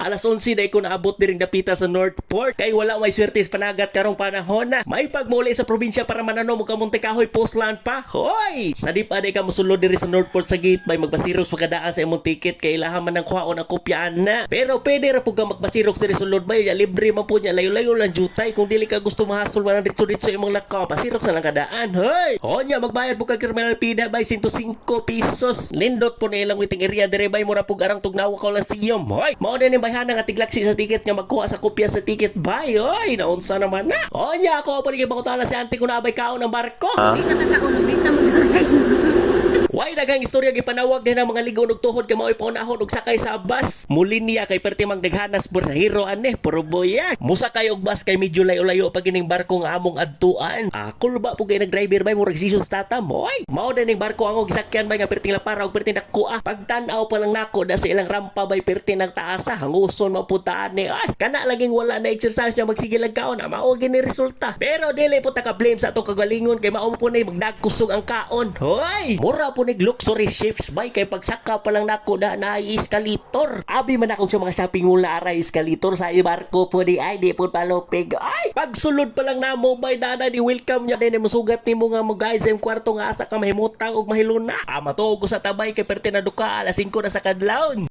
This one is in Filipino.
Alas 11 na ko naabot diring dapita sa Northport. Kay wala may swertes panagat karong panahon na. May pagmuli sa probinsya para mananom og kamunti kahoy postland pa. Hoy! Sa di pa ka musulod diri sa Northport sa gate may magbasiros pagkadaan sa imong ticket kay ilahan man ng kuhaon ang kopyaan na. Pero pwede ra pug ka magbasiros diri sulod bay libre man po niya layo-layo lang jutay kung dili ka gusto mahasol man ditso-ditso imong lakaw pasirok sa lang kadaan. Hoy! Honya magbayad po ka criminal fee na bay 105 pesos. Lindot po na ilang waiting area diri bay mura pug arang tugnawa Coliseum. Hoy! Mao din bayhan nga tiglaksi sa ticket nga magkuha sa kopya sa ticket bay. Hoy! Naunsa naman na. Honya ako pa rin ibangutana si auntie ko na abay kaon ng barko. Di ka kakaulog, di ka mag-drive. Way daghang istorya gipanawag din ang mga ligaw og tuhod kay mao'y paunahon og sakay sa bus. Muli niya kay perti mang daghanas por sa hero ane puro boya. Musakay og bus kay medyo layo-layo pa gining barko nga among adtuan. Ako ba po kay nag-driver bay murag season tata moy. Mao din ning barko ang gisakyan bay nga perti para og perti nakuha. Pagtan-aw pa lang nako da sa ilang rampa bay perti nang taasa hanguson maputaan ni. Ay kana laging wala na exercise niya magsige lang kaon mao gini resulta. Pero dili po ta ka blame sa atong kagalingon kay mao po nay magdagkusog ang kaon. Hoy! Mura po nig luxury ships bay kay pagsaka pa lang nako na escalator. Abi man ako sa mga shopping mall na aray escalator sa barko po di ay di po palopig. Ay pagsulod pa lang namo bay dada di welcome niya din musugat nimo nga mo guys sa kwarto nga asa ka mahimutang og mahiluna. Matuog ko sa tabay kay perti na duka alas 5 na sa kadlawon.